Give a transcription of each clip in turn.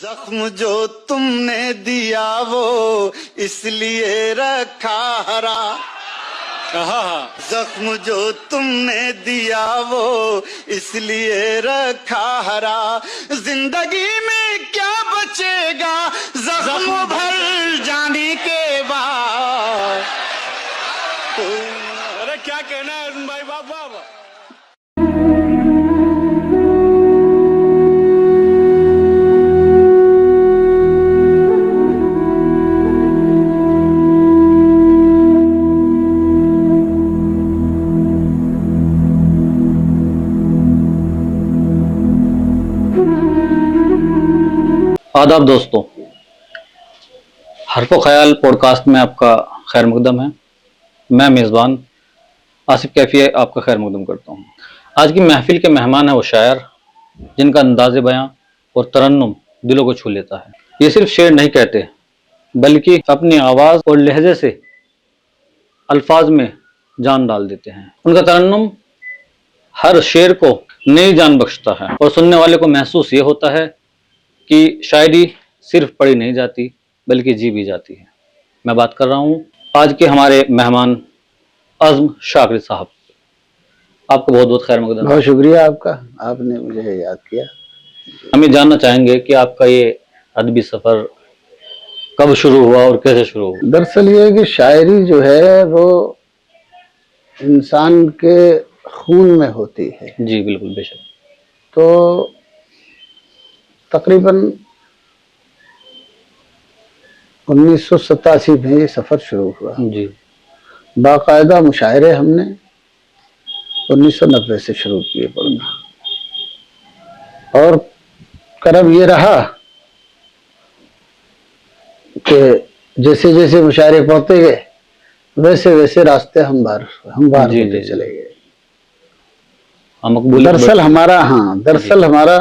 जख्म जो तुमने दिया वो इसलिए रखा हरा। जख्म जो तुमने दिया वो इसलिए रखा हरा। जिंदगी में क्या बचेगा जख्म भर जाने के बाद। अरे क्या कहना है अर्जुन भाई, वाह वाह वाह। आदाब दोस्तों, हरफो ख्याल पॉडकास्ट में आपका खैर मकदम है। मैं मेज़बान आसिफ कैफी आपका खैर मकदम करता हूँ। आज की महफिल के मेहमान है वो शायर जिनका अंदाज़ बयां और तरन्नुम दिलों को छू लेता है। ये सिर्फ शेर नहीं कहते बल्कि अपनी आवाज़ और लहजे से अल्फाज में जान डाल देते हैं। उनका तरन्नुम हर शेर को नई जान बख्शता है और सुनने वाले को महसूस ये होता है कि शायरी सिर्फ पढ़ी नहीं जाती बल्कि जी भी जाती है। मैं बात कर रहा हूँ आज के हमारे मेहमान अज़्म शाकिर साहब। आपको बहुत बहुत खैर मकदम। बहुत शुक्रिया आपका, आपने मुझे याद किया। हम ये जानना चाहेंगे कि आपका ये अदबी सफ़र कब शुरू हुआ और कैसे शुरू हुआ? दरअसल ये है कि शायरी जो है वो इंसान के खून में होती है। जी बिल्कुल, बेशक। तो तकरीबन 1987 में ये सफ़र शुरू हुआ। जी। बाकायदा मुशायरे हमने 1990 से शुरू किए पढ़ना, और करम ये रहा कि जैसे जैसे मुशायरे पढ़ते गए वैसे वैसे रास्ते हमवार होते चले गए। दरअसल हमारा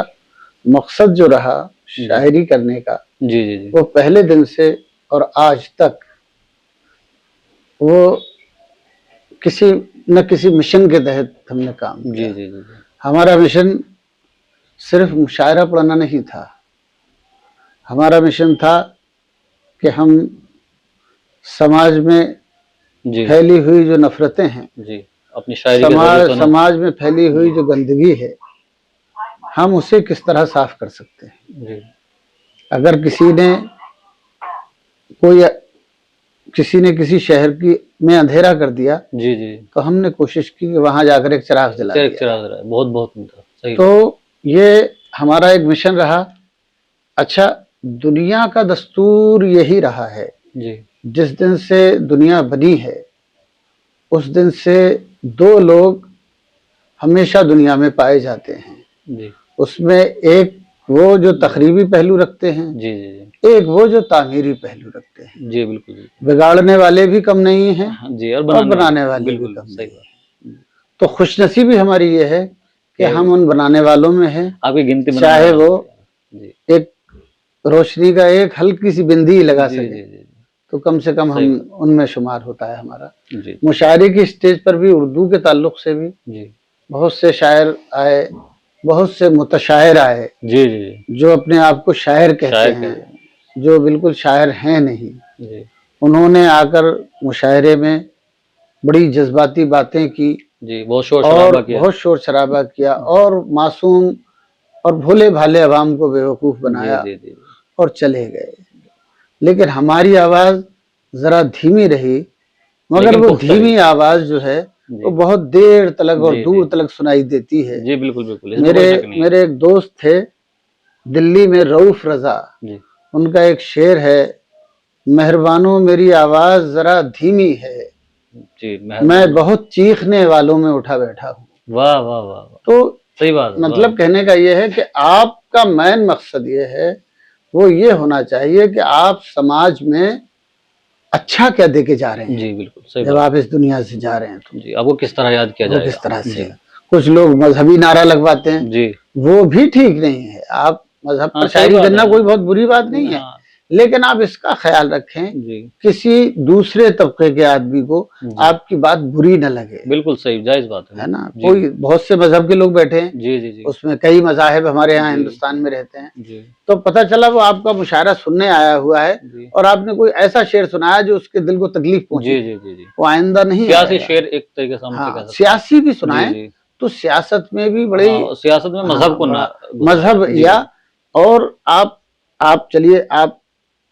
मकसद जो रहा शायरी करने का, जी, वो पहले दिन से और आज तक वो किसी न किसी मिशन के तहत हमने काम किया। जी। हमारा मिशन सिर्फ मुशायरा पढ़ना नहीं था, हमारा मिशन था कि हम समाज में फैली हुई जो नफरतें हैं, जी, अपनी शायरी समाज में फैली हुई जो गंदगी है, हम उसे किस तरह साफ कर सकते हैं। जी। अगर किसी ने किसी शहर की में अंधेरा कर दिया, जी, तो हमने कोशिश की कि वहां जाकर एक चिराग जला दिया। बहुत सही। तो ये हमारा एक मिशन रहा। अच्छा, दुनिया का दस्तूर यही रहा है जी। जिस दिन से दुनिया बनी है उस दिन से दो लोग हमेशा दुनिया में पाए जाते हैं। जी। उसमें एक वो जो तखरीबी पहलू रखते हैं, जी, एक वो जो तामीरी पहलू रखते हैं। जी बिल्कुल। बिगाड़ने वाले भी कम नहीं हैं जी, और बनाने वाले भी कम सही नहीं। तो खुशनसीबी हमारी ये है कि हम उन बनाने वालों में हैं। आपकी गिनती चाहे वो एक रोशनी का एक हल्की सी बिंदी ही लगा सके तो कम से कम हम उनमें शुमार होता है हमारा। मुशायरे की स्टेज पर भी उर्दू के ताल्लुक से भी बहुत से शायर आए, बहुत से मुतशायर आए। जी, जो अपने आप को शायर कहते हैं, जो बिल्कुल शायर हैं नहीं। उन्होंने आकर मुशायरे में बड़ी जज्बाती बातें की, बहुत शोर शराबा किया और मासूम और भोले भाले अवाम को बेवकूफ बनाया और चले गए। लेकिन हमारी आवाज जरा धीमी रही, मगर वो धीमी आवाज जो है वो बहुत देर तलक और दूर तलक सुनाई देती है। जी बिल्कुल। मेरे एक दोस्त थे दिल्ली में, रऊफ रजा, उनका एक शेर है, मेहरबानो मेरी आवाज जरा धीमी है, मैं बहुत चीखने वालों में उठा बैठा हूँ। वाह वाह वाह। तो सही बात। मतलब कहने का ये है कि आपका मेन मकसद ये है, वो ये होना चाहिए कि आप समाज में अच्छा क्या देके जा रहे हैं। जी बिल्कुल सही। जब आप इस दुनिया से जा रहे हैं तो जी, आपको किस तरह याद किया जाएगा? किस तरह से? कुछ लोग मजहबी नारा लगवाते हैं जी, वो भी ठीक नहीं है। आप मजहब पर शायरी करना कोई बहुत बुरी बात नहीं है, लेकिन आप इसका ख्याल रखें जी किसी दूसरे तबके के आदमी को आपकी बात बुरी न लगे। बिल्कुल सही, जायज बात है ना, जी। कोई बहुत से मजहब के लोग बैठे हैं, जी जी जी उसमें कई मजाहिब हमारे यहाँ जी। हिंदुस्तान में रहते हैं, जी तो पता चला वो आपका मुशायरा सुनने आया हुआ है जी और आपने कोई ऐसा शेर सुनाया जो उसके दिल को तकलीफ पहुंची, जी जी जी जी वो आइंदा नहीं सियासी आएगा। शेर एक तरीके से हम हाँ, कह सकते सियासी भी हैं। सुनाए जी जी तो सियासत में भी बड़ी हाँ, सियासत में मजहब को ना मजहब जी या और आप चलिए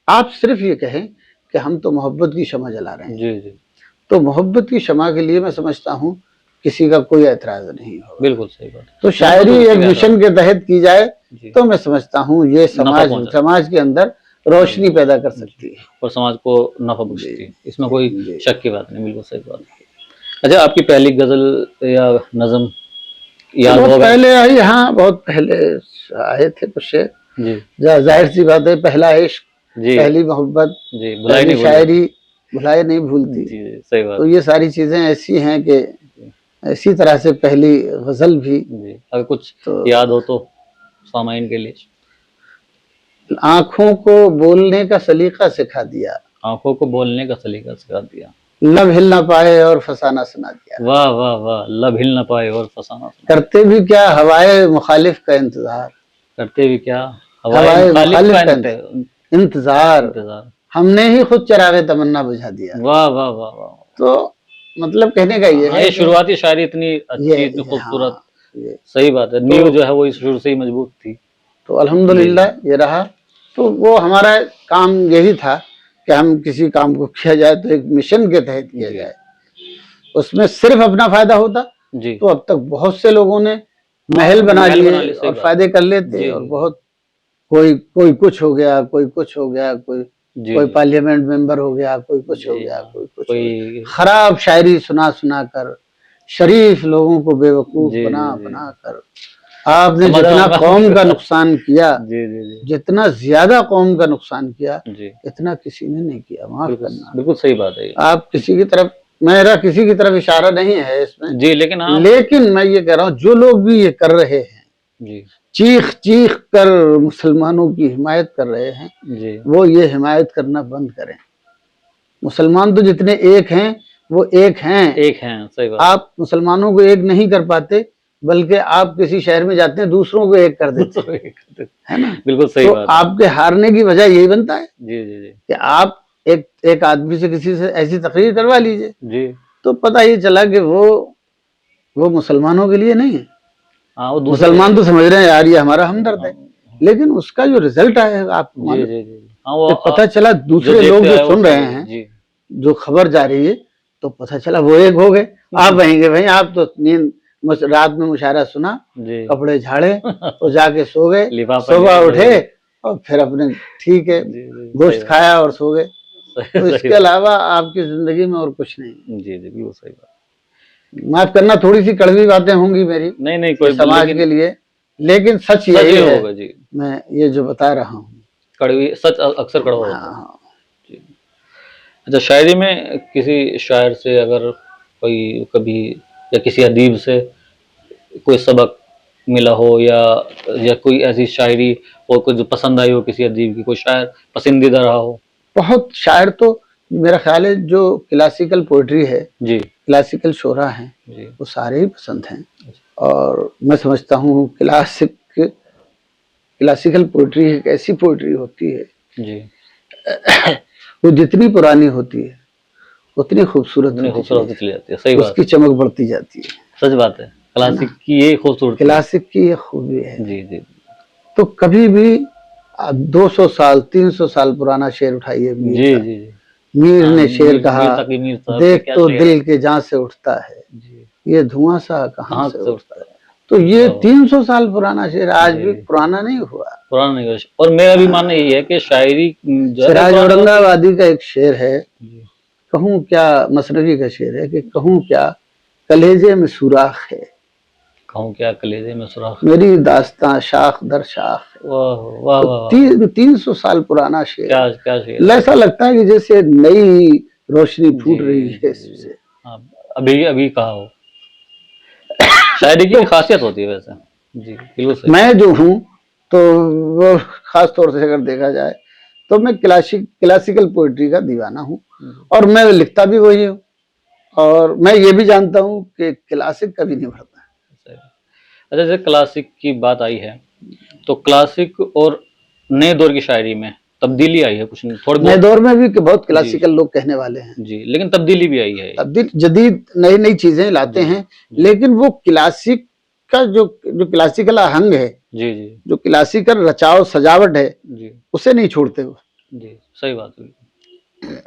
आप सिर्फ ये कहें कि हम तो मोहब्बत की शमा जला रहे हैं, जी जी तो मोहब्बत की शमा के लिए मैं समझता हूँ किसी का कोई ऐतराज नहीं होगा। बिल्कुल सही बात है। तो शायरी एक मिशन के तहत की जाए जी। तो मैं समझता हूँ ये नफा पहुंचा। समाज के अंदर रोशनी पैदा कर सकती है और समाज को नफा बख्शती है, इसमें कोई जी। शक की बात नहीं, बिल्कुल सही बात है। अच्छा, आपकी पहली गजल या नज्म याद बहुत होगा? पहले आई, हाँ बहुत पहले आए थे कुछ शेर। जी जाहिर सी बात है, पहला इश्क, जी पहली मोहब्बत, जी भुलाई पहली नहीं शायरी भुलाए नहीं भूलती। जी जी, सही बात तो ये सारी चीजें ऐसी हैं कि इसी तरह से पहली गजल भी। जी। अगर कुछ तो याद हो तो सामाइन के लिए। आंखों को बोलने का सलीका सिखा दिया, आंखों को बोलने का सलीका सिखा दिया, लब हिल ना पाए और फसाना सुना दिया, वाह वाह वाह, लब हिल न पाए और फसाना सुना। करते भी क्या हवाए मुखालिफ का इंतजार, करते भी क्या हवाए हवाए मुखालिफ मुखालिफ का का इंतजार, इंतजार, हमने ही खुद चरागे तमन्ना बुझा दिया। वाह वाह वाह वाह। तो मतलब कहने का ये हाँ, है ये कि शुरुआती शायरी इतनी अच्छी, इतनी खूबसूरत, ये सही बात है। नींव जो है वो शुरू से ही मजबूत थी। तो अल्हम्दुलिल्लाह ये रहा। तो वो हमारा काम यही था कि हम किसी काम को किया जाए तो एक मिशन के तहत किया जाए, उसमें सिर्फ अपना फायदा होता जी तो अब तक बहुत से लोगों ने महल बना महल बना लिए लिए, सही और बात। फायदे कर लेते जी, और जी। बहुत कोई कुछ हो गया, कोई कुछ हो गया, कोई जी कोई जी। पार्लियामेंट मेंबर हो गया, कोई कुछ हो जी, गया, कोई कुछ हो गया। कोई खराब शायरी सुना सुना कर शरीफ लोगों को बेवकूफ जी, बना जी, जी। बना कर आपने समझ जितना रहा हूं। कौम का नुकसान किया, जी जी जी जितना ज्यादा कौम का नुकसान किया, जी, इतना किसी ने नहीं किया। माफ बिल्कुल करना, बिल्कुल सही बात है ये। आप किसी की तरफ, मेरा किसी की तरफ इशारा नहीं है इसमें, जी, लेकिन आप लेकिन मैं ये कह रहा हूँ जो लोग भी ये कर रहे हैं, जी चीख चीख कर मुसलमानों की हिमायत कर रहे हैं, जी वो ये हिमायत करना बंद करें। मुसलमान तो जितने एक हैं वो एक हैं, एक हैं, सही बात। आप मुसलमानों को एक नहीं कर पाते, बल्कि आप किसी शहर में जाते हैं दूसरों को एक कर देते हैं, है ना। बिल्कुल सही तो बात है। आपके हारने की वजह यही बनता है जी जी जी कि आप एक आदमी से किसी से ऐसी तकरीर करवा लीजिए, जी, तो पता ही चला कि वो मुसलमानों के लिए नहीं है। हाँ वो दूसरे मुसलमान तो समझ रहे हैं यार ये हमारा हमदर्द है, लेकिन उसका जो रिजल्ट आया आपको जी मालूम, जी जी, हाँ वो पता चला दूसरे देखते लोग आए जो वो सुन रहे सही है। हैं, जी जो खबर जा रही है, तो पता चला वो एक हो गए। आप वहेंगे भाई, आप तो नींद रात में मुशायरा सुना, जी, कपड़े झाड़े और जाके सो गए, लिफाफा सुबह लेके उठे और फिर अपने ठीक है जी जी, गोश्त सही खाया और सो गए। बात, तो सही इसके बात। अलावा आपकी जिंदगी में और कुछ नहीं। जी जी, बिल्कुल सही बात। माफ करना, थोड़ी सी कड़वी बातें होंगी मेरी नहीं नहीं, कोई समाज लेकिन के लिए, लेकिन सच सच यही ही है, होगा जी। मैं ये जो बता रहा हूँ। कड़वी सच अक्सर कड़वा होता है। हाँ, अच्छा, शायरी में किसी शायर से अगर कोई कभी या किसी अदीब से कोई सबक मिला हो या कोई ऐसी शायरी और कुछ जो पसंद आई हो किसी अदीब की, कोई शायर पसंदीदा रहा हो? बहुत शायर तो मेरा ख्याल है जो क्लासिकल पोइट्री है, जी क्लासिकल शोरा हैं, जी वो सारे ही पसंद हैं। और मैं समझता हूँ क्लासिकल पोइट्री एक ऐसी पोइट्री होती है, जी, वो जितनी पुरानी होती है उतनी खूबसूरत इतनी होती खूबसूरत है, चली जाती है, सही बात उसकी चमक बढ़ती जाती है। सच बात है। क्लासिक की ये खूबसूरती। क्लासिक की ये खूबी है। जी जी तो कभी भी 200 साल 300 साल पुराना शेर उठाइए, जी मीर का। जी जी, मीर हाँ, ने शेर मीर कहा, तकी मीर साहब देख क्या तो शेर दिल के जहाँ से उठता है, जी, ये धुआं सा कहाँ कहाँ से से उठता है। उठता है? तो ये वाह। 300 साल पुराना शेर आज जी। भी पुराना नहीं हुआ। पुराना नहीं है। और मेरा भी मानना यही है कि शायरी जो है सिराज पुरानी औरंगाबादी का एक शेर है, जी, कहूँ क्या, मसनवी का शेर है कि कहूँ क्या कलेजे में सुराख है, कहूँ क्या कलेजे में सुराख। मेरी दास्तां शाख दर शाख है। वाह वाह तो वाह, 300 साल पुराना शेर, क्या क्या शेर। ऐसा लगता है कि जैसे नई रोशनी फूट जी, रही है जी, इससे। हाँ, अभी अभी कहा हो। शायरी की खासियत होती है वैसे। जी, बिल्कुल सही। मैं जो हूँ तो वो खास तौर से अगर देखा जाए तो मैं क्लासिकल पोइट्री का दीवाना हूँ और मैं लिखता भी वही हूँ, और मैं ये भी जानता हूँ कि क्लासिक कभी नहीं भरता है। अच्छा, जैसे क्लासिक की बात आई है तो क्लासिक और नए दौर की शायरी में तब्दीली आई है कुछ नहीं, थोड़ी नए बहुत दौर में भी बहुत क्लासिकल लोग कहने वाले हैं जी, लेकिन तब्दीली भी आई है। तब्दील जदीद नई नई चीजें लाते हैं, लेकिन वो क्लासिक का जो क्लासिकल आहंग है, जी जी जो क्लासिकल रचाव सजावट है, जी उसे नहीं छोड़ते वो, जी, सही बात है।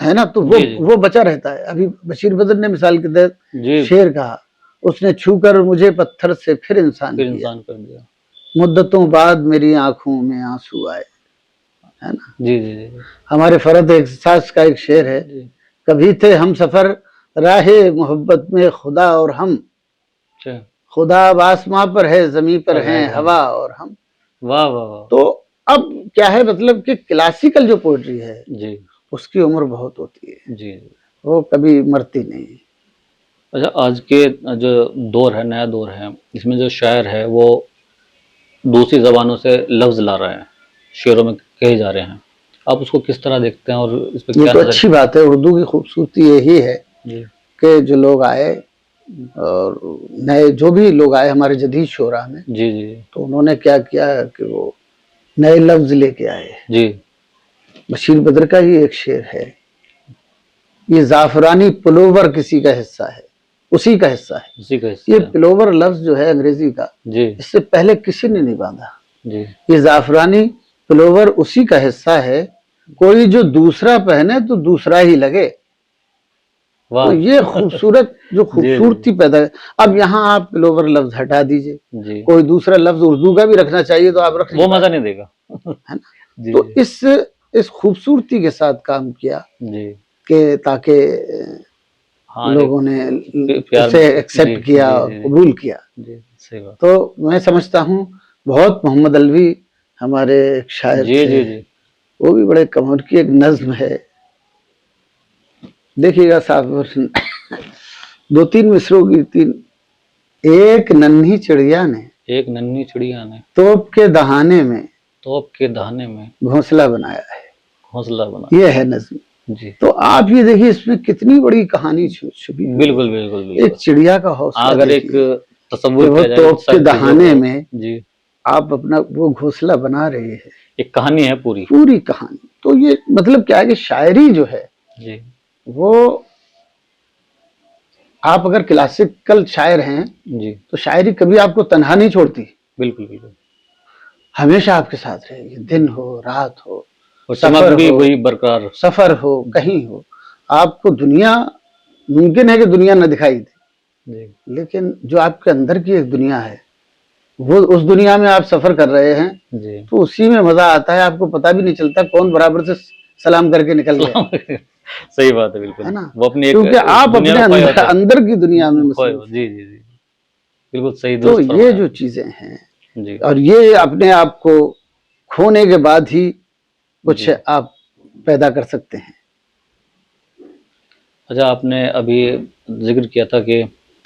है ना। तो वो बचा रहता है। अभी बशीर बद्र ने मिसाल के तहत जी शेर कहा, उसने छू कर मुझे पत्थर से फिर इंसान फिर किया, इंसान कर दिया, मुद्दतों बाद मेरी आंखों में आंसू आए, है ना। जी जी जी हमारे फरहत एहसास का एक शेर है, जी, कभी थे हम सफर राहे मोहब्बत में खुदा और हम, अच्छा, खुदा अब आसमां पर है, जमीन पर हैं हवा और हम। वाह वाह वाह, तो अब क्या है, मतलब कि क्लासिकल जो पोएट्री है जी उसकी उम्र बहुत होती है, जी। वो कभी मरती नहीं। अच्छा, आज के जो दौर है, नया दौर है, इसमें जो शायर है वो दूसरी जबानों से लफ्ज ला रहे हैं, शेरों में कहे जा रहे हैं, आप उसको किस तरह देखते हैं और इस पर ये क्या तो नजर? अच्छी बात है। उर्दू की खूबसूरती यही है जी कि जो लोग आए और नए जो भी लोग आए हमारे जदीद शोरा में, जी जी तो उन्होंने क्या किया कि वो नए लफ्ज लेके आए। जी, बशीर बद्र का ही एक शेर है, ये जाफरानी पुलोवर किसी का हिस्सा है, उसी का हिस्सा है। उसी का ये हिस्सा है। पुलोवर लफ्ज जो है अंग्रेजी का, जी इससे पहले किसी ने नहीं बांधा। जी, ये जाफरानी पुलोवर उसी का हिस्सा है, कोई जो दूसरा पहने तो दूसरा ही लगे। वाह, तो ये खूबसूरत जो खूबसूरती पैदा है। अब यहाँ आप पुलोवर लफ्ज हटा दीजिए, जी, कोई दूसरा लफ्ज उर्दू का भी रखना चाहिए तो आप रख वो मजा नहीं देगा, है ना। जी तो इस खूबसूरती के साथ काम किया जी, कि ताकि हाँ, लोगों ने प्यार इसे जी, एक्सेप्ट किया जी, और जी, कबूल किया। जी, सही बात, तो मैं समझता हूँ बहुत मोहम्मद अलवी हमारे एक शायर जी थे, जी जी, वो भी बड़े कमाल की एक नज्म है, देखिएगा साहब। 2-3 मिसरों की 3। एक नन्ही चिड़िया ने एक नन्ही चिड़िया ने तोप के दहाने में तोप के दहाने में घोंसला बनाया है, घोंसला बना, ये है नज्म। जी, तो आप ये देखिए इसमें कितनी बड़ी कहानी छुपी हुई है। बिल्कुल बिल्कुल एक बिल्कुल, चिड़िया का हौसला अगर एक देखिए, तसव्वुर वो किया जाए तोप के सब चीजों दहाने को, में जी, आप अपना वो घोंसला बना रहे हैं, एक कहानी है पूरी, पूरी कहानी। तो ये मतलब क्या है कि शायरी जो है जी वो, आप अगर क्लासिकल शायर हैं जी, तो शायरी कभी आपको तन्हा नहीं छोड़ती, बिल्कुल बिल्कुल, हमेशा आपके साथ रहेगी, दिन हो रात हो, और चमक सफर भी हो, वही बरकरार, सफर हो, कहीं हो। आपको दुनिया, मुमकिन है कि दुनिया न दिखाई दे, जी लेकिन जो आपके अंदर की एक दुनिया है, वो उस दुनिया में आप सफर कर रहे हैं, जी, तो उसी में मजा आता है। आपको पता भी नहीं चलता कौन बराबर से सलाम करके निकल गया, सही बात है, बिल्कुल, है ना। वो अपनी एक क्योंकि आप अपने दुनिया में खोए होते हैं, अंदर की दुनिया में खोए मसरूफ हो, जी जी जी, बिल्कुल सही, हैं। तो दुरुस्त ये फरमाया, जो चीजें हैं, जी और ये अपने आप को खोने के बाद ही कुछ जी। आप पैदा कर सकते हैं। अच्छा, आपने अभी जिक्र किया था कि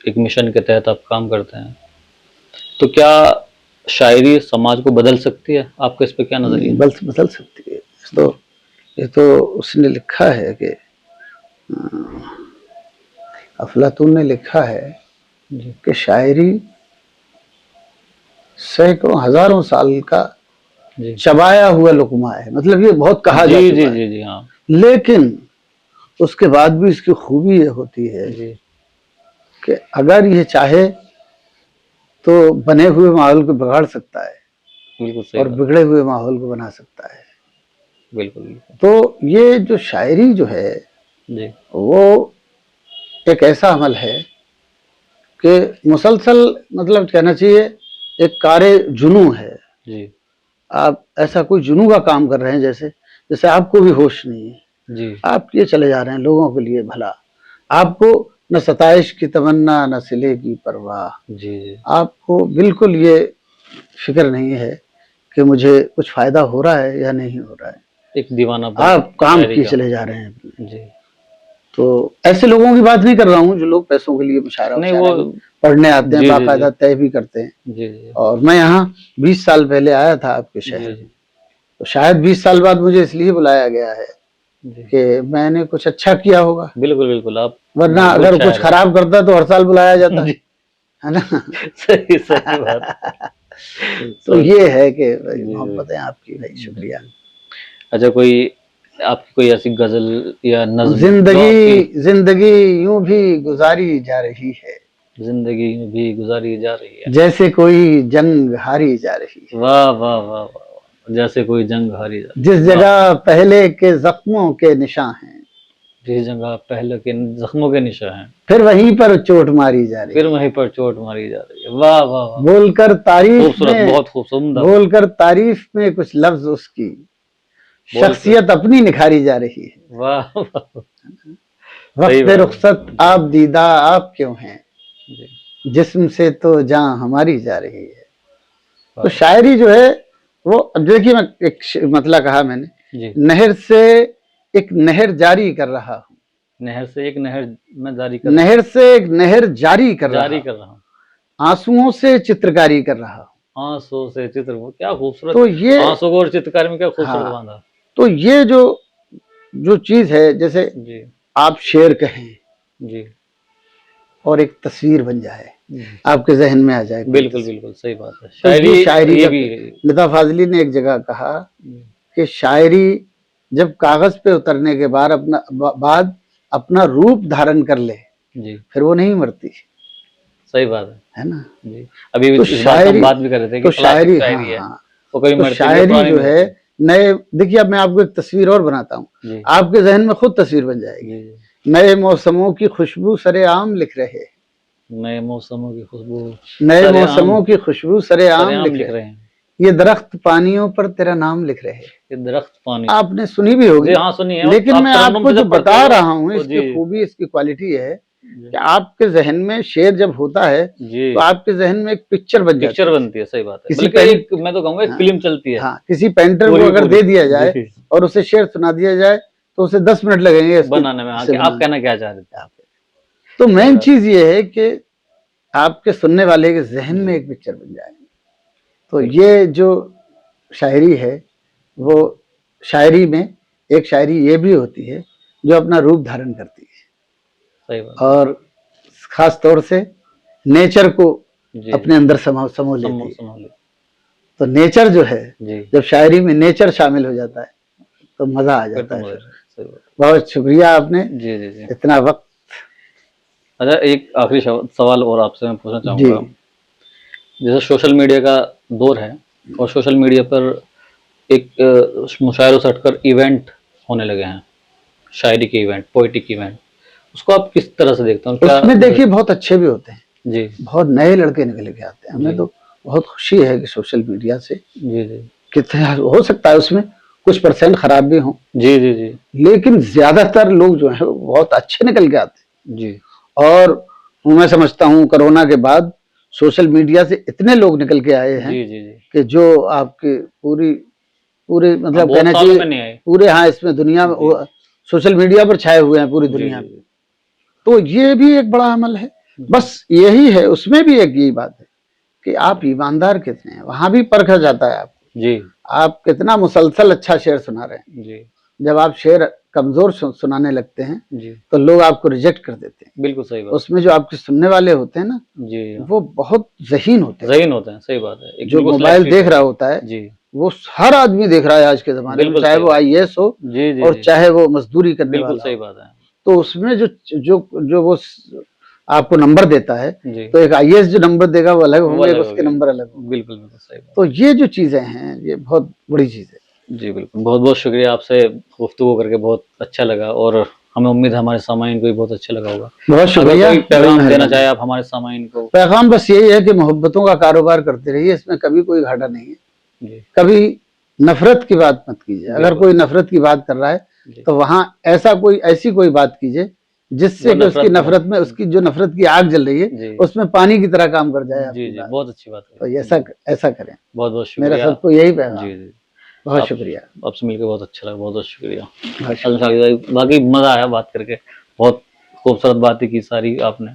एक मिशन के तहत आप काम करते हैं, तो क्या शायरी समाज को बदल सकती है? आपका इस पे क्या नजरिया है? बदल सकती है। तो ये तो उसने लिखा है कि अफलातून ने लिखा है जी कि शायरी सैकड़ों हजारों साल का जी चबाया हुआ लुकमा है, मतलब ये बहुत कहा जा जी चुका जी है। जी जी, हाँ लेकिन उसके बाद भी इसकी खूबी ये होती है जी, कि अगर ये चाहे तो बने हुए माहौल को बिगाड़ सकता है बिल्कुल सही और बात, बिगड़े हुए माहौल को बना सकता है। बिल्कुल बिल्कुल, तो ये जो शायरी जो है जी वो एक ऐसा अमल है कि मुसलसल, मतलब कहना चाहिए एक कारे जुनू है। जी आप ऐसा कोई जुनू का काम कर रहे हैं, जैसे जैसे आपको भी होश नहीं है, जी आप ये चले जा रहे हैं लोगों के लिए भला, आपको न सताइश की तमन्ना न सिले की परवाह, जी जी, आपको बिल्कुल ये फिक्र नहीं है कि मुझे कुछ फायदा हो रहा है या नहीं हो रहा है, एक दीवाना आप काम शायरी किए का, चले जा रहे हैं। जी, तो ऐसे लोगों की बात नहीं कर रहा हूँ जो लोग पैसों के लिए मुशायरा नहीं वो, पढ़ने आते हैं, जी जी बाकायदा तय भी करते हैं। जी जी और मैं यहाँ 20 साल पहले आया था आपके जी शहर जी, तो शायद 20 साल बाद मुझे इसलिए बुलाया गया है जी। कि मैंने कुछ अच्छा किया होगा, बिल्कुल बिल्कुल। आप वरना बिल्कुल अगर शायर कुछ हैं। खराब करता तो हर साल बुलाया जाता जी, है ना। सही सही बात। तो ये है कि भाई जी, मोहब्बत है आपकी भाई, शुक्रिया। अच्छा, कोई आपकी कोई ऐसी गजल या नज्म जो जिंदगी आपकी जिंदगी यूं भी गुजारी जा रही है, जिंदगी में भी गुजारी जा रही है? जैसे कोई जंग हारी जा रही है। वाह वाह वाह वाह वाह। जैसे कोई जंग हारी जा जिस वाह। जगह पहले के जख्मों के निशान हैं, जिस जगह पहले के जख्मों के निशान हैं, फिर वहीं पर चोट मारी जा रही फिर है। वहीं पर चोट मारी जा रही है। वाह वाह वाह। बोलकर तारीफ खूबसूरत, में बहुत खूबसूरत। बोलकर तारीफ में कुछ लफ्ज उसकी शख्सियत अपनी निखारी जा रही है। वाह वाह। सही वक्त बात है। रुखसत आप दीदा आप क्यों हैं, जी, जिस्म से तो जान हमारी जा रही है। तो वाह। शायरी जो है वो, अब देखिए मैं एक मतलब कहा मैंने, जी, नहर से एक नहर जारी कर रहा हूँ, नहर से एक नहर मैं जारी कर नहर से एक नहर जारी कर रहा जारी हूँ, कर रहा हूँ। आंसुओं से चित्रकारी कर रहा हूँ। आंसू से चित्र, वो क्या खूबसूरत। तो ये आंसू को और चित्रकारी में क्या खूबसूरत हाँ, बांधा। तो ये जो चीज है, जैसे जी आप शेर कहें जी और एक तस्वीर बन जाए, जी। आपके जहन में आ जाए कोई बिल्कुल तस्वीर। बिल्कुल सही बात है। तो ये शायरी ये का, भी लता फाजली ने एक जगह कहा कि शायरी जब कागज पे उतरने के बाद अपना रूप धारण कर ले, जी, फिर वो नहीं मरती, सही बात है ना। जी। अभी भी तो इस बात पे हम शायरी, बात भी कर रहे थे कि तो क्लासिक शायरी, शायरी है, हाँ, वो कभी तो मरती नहीं, शायरी पुरानी जो नहीं है होती। नए, देखिए अब मैं आपको एक तस्वीर और बनाता हूँ, जी आपके जहन में खुद तस्वीर बन जाएगी। जी जी। नए मौसमों की खुशबू सरे आम लिख रहे, नए मौसमों की खुशबू नए सरेआम मौसमों की खुशबू सरे आम सरेआम लिख लिख रहे, रहे हैं। ये दरख्त पानियों पर तेरा नाम लिख रहे। ये दरख्त पानी। आपने सुनी भी होगी, जी हाँ, सुनी है। लेकिन आप मैं तरन्नुम आपको से जो जब पढ़ते बता हो रहा हूँ, तो इसकी जी खूबी, इसकी क्वालिटी है जी कि आपके जहन में शेर जब होता है जी, तो आपके जहन में एक पिक्चर बन जाती पिक्चर है। बनती है। सही बात है, किसी बल्कि पेन, एक मैं तो कहूँगा एक हाँ, फिल्म चलती है हाँ, किसी पेंटर को पूरी अगर पूरी। दे दिया जाए जी, और उसे शेर सुना दिया जाए तो उसे 10 मिनट लगेंगे इसको बनाने में। हाँ, इसे कि आप बनाने कहना क्या चाह रहे थे। में। तो मेन बात। चीज ये है कि आपके सुनने वाले के जहन में एक पिक्चर बन जाए। तो ये जो शायरी है, वो शायरी में एक शायरी ये भी होती है जो अपना रूप धारण करती है, सही बात। और खास तौर से नेचर को जी, अपने अंदर समो लेती है। संभालिए। तो नेचर जो है, जी, जब शायरी में नेचर शामिल हो जाता है तो मजा आ फिर जाता तो है। मजा फिर है। सही बात। बहुत शुक्रिया आपने जी जी जी। इतना वक्त। अच्छा, एक आखिरी सवाल और आपसे मैं पूछना जी, चाहूँगा। जैसे सोशल मीडिया का दौर है और सोशल मीडिया पर एक मुशायरों से हटकर इवेंट होने लगे हैं, शायरी के इवेंट, पोइटिक इवेंट, उसको आप किस तरह से देखते हैं? क्या उसमें देखिए बहुत अच्छे भी होते हैं, जी बहुत नए लड़के निकल के आते हैं। हमें जी तो बहुत खुशी है कि सोशल मीडिया से जी जी कितने, हो सकता है उसमें कुछ परसेंट खराब भी हों, जी जी जी लेकिन ज्यादातर लोग जो है वो बहुत अच्छे निकल के आते हैं। जी और मैं समझता हूँ कोरोना के बाद सोशल मीडिया से इतने लोग निकल के आए हैं जी जी जी। कि जो आपके पूरे मतलब बहुत कहना सालों में चाहिए नहीं आए। पूरे, हाँ, इसमें दुनिया में सोशल मीडिया पर छाए हुए हैं पूरी जी दुनिया जी में। जी तो ये भी एक बड़ा अमल है। बस यही है, उसमें भी एक यही बात है कि आप ईमानदार कितने हैं, वहां भी परखा जाता है आपको। जी आप कितना मुसलसल अच्छा शेर सुना रहे हैं। जी जब आप शेर कमजोर सुनाने लगते हैं जी, तो लोग आपको रिजेक्ट कर देते हैं। बिल्कुल सही बात। उसमें जो आपके सुनने वाले होते हैं ना, जी, वो बहुत ज़हीन होते हैं। ज़हीन होते हैं। सही बात है। एक जो बिल्कुल मोबाइल selective देख रहा होता है, जी वो हर आदमी देख रहा है आज के ज़माने में, बिल्कुल चाहे सही वो बात। आईएएस हो जी जी और जी, चाहे वो मजदूरी करने बिल्कुल वाला सही हो। बात है। तो उसमें जो वो आपको नंबर देता है, जी, तो एक आईएएस जो नंबर देगा वो अलग वो होंगे, अलग हो उसके गया। नंबर अलग होंगे। बिल्कुल बिल्कुल सही बात। तो ये जो चीज़ें हैं, ये बहुत बड़ी चीज़ है। जी बिल्कुल, बहुत बहुत शुक्रिया, आपसे गुफ्तगू करके बहुत अच्छा लगा और हमें उम्मीद है हमारे सामाईन को भी बहुत अच्छा लगा होगा। बहुत शुक्रिया। अगर कोई पैगाम बड़ी देना मेहरबानी। चाहे आप हमारे सामाईन को? पैगाम बस यही है कि मोहब्बतों का कारोबार करते रहिए, इसमें कभी कोई घाटा नहीं है। जी कभी नफरत की बात मत कीजिए। अगर बिल्कुल। कोई नफरत की बात कर रहा है जी, तो वहां ऐसी कोई बात कीजिए जिससे वो कि उसकी नफरत ना नफरत में, उसकी जो नफरत की आग जल रही है जी उसमें पानी की तरह काम कर जाए जी आपकी जी, बात। बहुत अच्छी बात तो है। ऐसा करें। बहुत बहुत मेरा शुक्रिया। सबको यही पैगाम। जी जी, बहुत आप- शुक्रिया। आपसे मिलकर बहुत अच्छा लगा, बहुत बहुत शुक्रिया। बहुत शुक्रिया। बाकी मजा आया बात करके, बहुत खूबसूरत बातें की सारी आपने,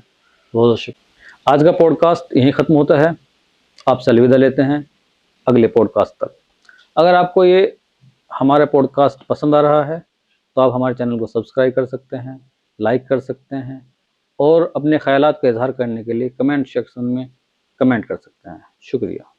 बहुत बहुत शुक्रिया। आज का पॉडकास्ट यहीं ख़त्म होता है, आपसे अलविदा लेते हैं अगले पॉडकास्ट तक। अगर आपको ये हमारा पॉडकास्ट पसंद आ रहा है तो आप हमारे चैनल को सब्सक्राइब कर सकते हैं, लाइक कर सकते हैं और अपने ख्यालात का इजहार करने के लिए कमेंट सेक्शन में कमेंट कर सकते हैं। शुक्रिया।